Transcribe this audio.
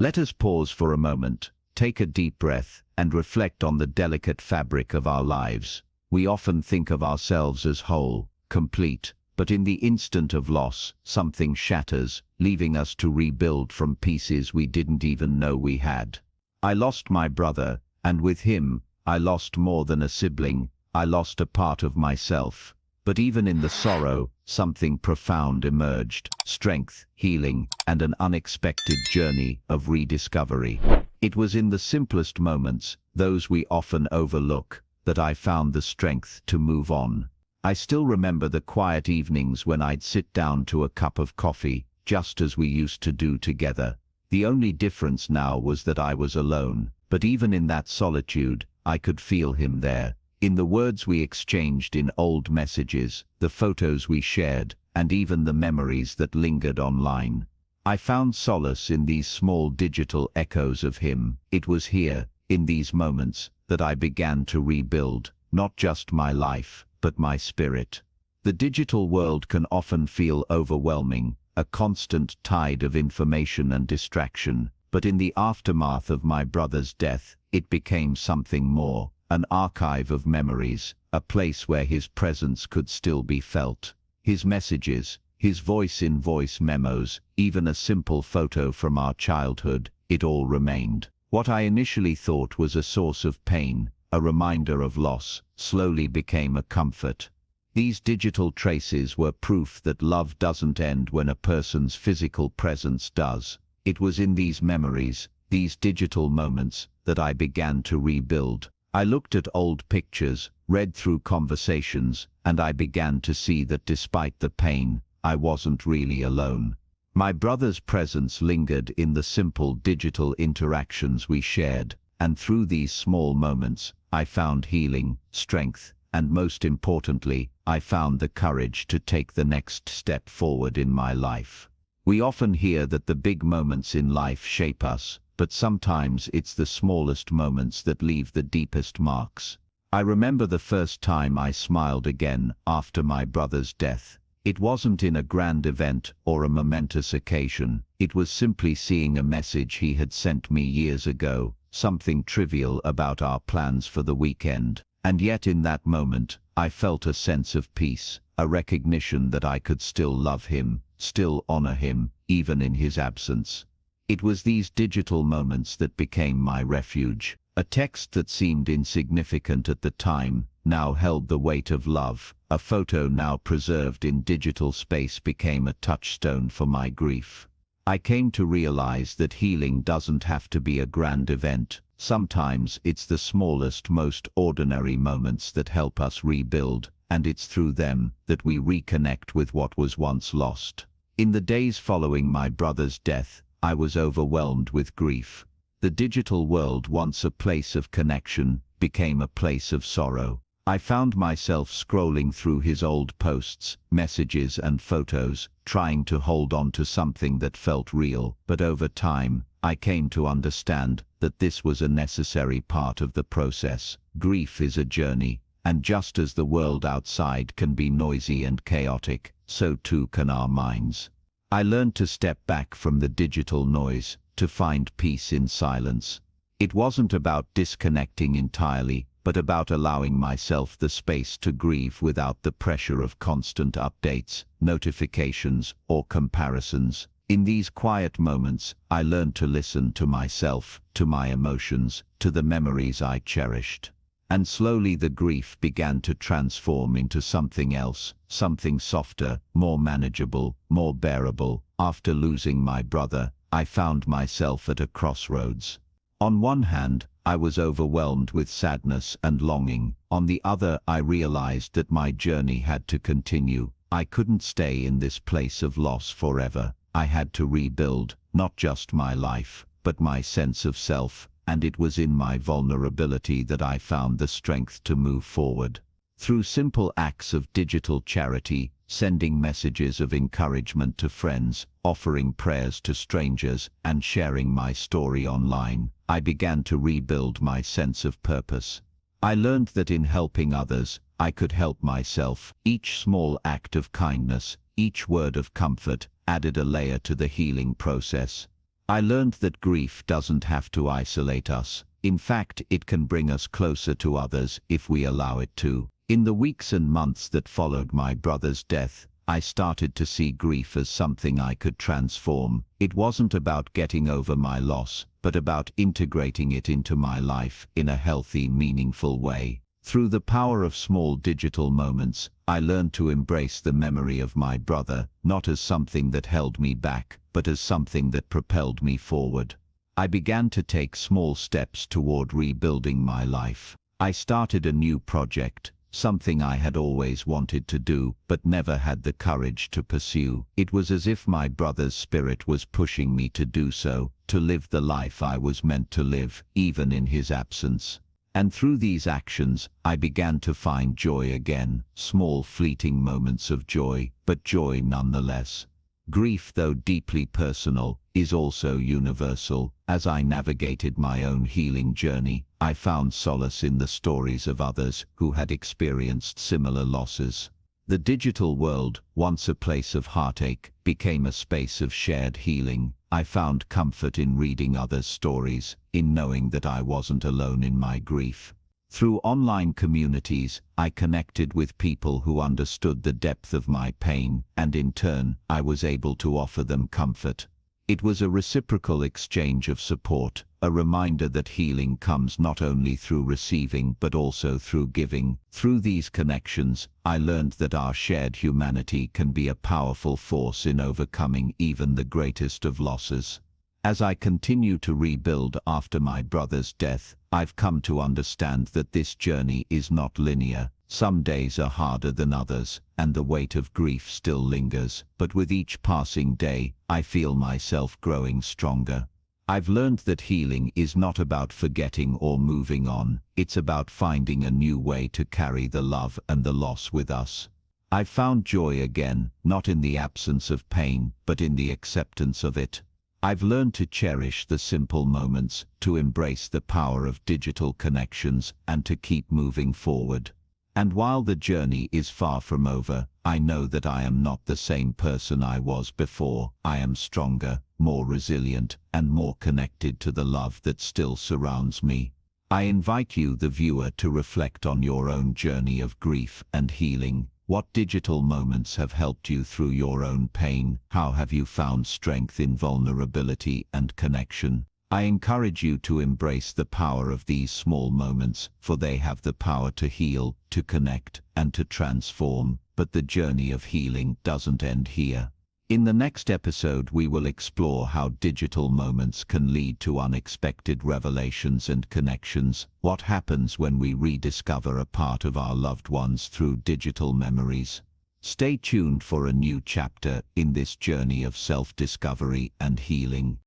Let us pause for a moment, take a deep breath, and reflect on the delicate fabric of our lives. We often think of ourselves as whole, complete, but in the instant of loss, something shatters, leaving us to rebuild from pieces we didn't even know we had. I lost my brother, and with him, I lost more than a sibling. I lost a part of myself. But even in the sorrow, something profound emerged: strength, healing, and an unexpected journey of rediscovery. It was in the simplest moments, those we often overlook, that I found the strength to move on. I still remember the quiet evenings when I'd sit down to a cup of coffee, just as we used to do together. The only difference now was that I was alone, but even in that solitude, I could feel him there. In the words we exchanged in old messages, the photos we shared, and even the memories that lingered online. I found solace in these small digital echoes of him. It was here, in these moments, that I began to rebuild, not just my life, but my spirit. The digital world can often feel overwhelming, a constant tide of information and distraction, but in the aftermath of my brother's death, it became something more. An archive of memories, a place where his presence could still be felt. His messages, his voice-in-voice memos, even a simple photo from our childhood, it all remained. What I initially thought was a source of pain, a reminder of loss, slowly became a comfort. These digital traces were proof that love doesn't end when a person's physical presence does. It was in these memories, these digital moments, that I began to rebuild. I looked at old pictures, read through conversations, and I began to see that despite the pain, I wasn't really alone. My brother's presence lingered in the simple digital interactions we shared, and through these small moments, I found healing, strength, and most importantly, I found the courage to take the next step forward in my life. We often hear that the big moments in life shape us, but sometimes it's the smallest moments that leave the deepest marks. I remember the first time I smiled again after my brother's death. It wasn't in a grand event or a momentous occasion. It was simply seeing a message he had sent me years ago, something trivial about our plans for the weekend. And yet in that moment, I felt a sense of peace, a recognition that I could still love him, still honor him, even in his absence. It was these digital moments that became my refuge. A text that seemed insignificant at the time now held the weight of love. A photo now preserved in digital space became a touchstone for my grief. I came to realize that healing doesn't have to be a grand event. Sometimes it's the smallest, most ordinary moments that help us rebuild, and it's through them that we reconnect with what was once lost. In the days following my brother's death, I was overwhelmed with grief. The digital world, once a place of connection, became a place of sorrow. I found myself scrolling through his old posts, messages and photos, trying to hold on to something that felt real. But over time, I came to understand that this was a necessary part of the process. Grief is a journey, and just as the world outside can be noisy and chaotic, so too can our minds. I learned to step back from the digital noise, to find peace in silence. It wasn't about disconnecting entirely, but about allowing myself the space to grieve without the pressure of constant updates, notifications, or comparisons. In these quiet moments, I learned to listen to myself, to my emotions, to the memories I cherished. And slowly the grief began to transform into something else, something softer, more manageable, more bearable. After losing my brother, I found myself at a crossroads. On one hand, I was overwhelmed with sadness and longing. On the other, I realized that my journey had to continue. I couldn't stay in this place of loss forever. I had to rebuild, not just my life, but my sense of self. And it was in my vulnerability that I found the strength to move forward. Through simple acts of digital charity, sending messages of encouragement to friends, offering prayers to strangers, and sharing my story online, I began to rebuild my sense of purpose. I learned that in helping others, I could help myself. Each small act of kindness, each word of comfort, added a layer to the healing process. I learned that grief doesn't have to isolate us. In fact, it can bring us closer to others if we allow it to. In the weeks and months that followed my brother's death, I started to see grief as something I could transform. It wasn't about getting over my loss, but about integrating it into my life in a healthy, meaningful way. Through the power of small digital moments, I learned to embrace the memory of my brother, not as something that held me back, but as something that propelled me forward. I began to take small steps toward rebuilding my life. I started a new project, something I had always wanted to do, but never had the courage to pursue. It was as if my brother's spirit was pushing me to do so, to live the life I was meant to live, even in his absence. And through these actions, I began to find joy again, small fleeting moments of joy, but joy nonetheless. Grief, though deeply personal, is also universal. As I navigated my own healing journey, I found solace in the stories of others who had experienced similar losses. The digital world, once a place of heartache, became a space of shared healing. I found comfort in reading others' stories, in knowing that I wasn't alone in my grief. Through online communities, I connected with people who understood the depth of my pain, and in turn, I was able to offer them comfort. It was a reciprocal exchange of support, a reminder that healing comes not only through receiving but also through giving. Through these connections, I learned that our shared humanity can be a powerful force in overcoming even the greatest of losses. As I continue to rebuild after my brother's death, I've come to understand that this journey is not linear. Some days are harder than others, and the weight of grief still lingers, but with each passing day, I feel myself growing stronger. I've learned that healing is not about forgetting or moving on, it's about finding a new way to carry the love and the loss with us. I've found joy again, not in the absence of pain, but in the acceptance of it. I've learned to cherish the simple moments, to embrace the power of digital connections, and to keep moving forward. And while the journey is far from over, I know that I am not the same person I was before. I am stronger, more resilient, and more connected to the love that still surrounds me. I invite you, the viewer, to reflect on your own journey of grief and healing. What digital moments have helped you through your own pain? How have you found strength in vulnerability and connection? I encourage you to embrace the power of these small moments, for they have the power to heal, to connect, and to transform. But the journey of healing doesn't end here. In the next episode, we will explore how digital moments can lead to unexpected revelations and connections. What happens when we rediscover a part of our loved ones through digital memories? Stay tuned for a new chapter in this journey of self-discovery and healing.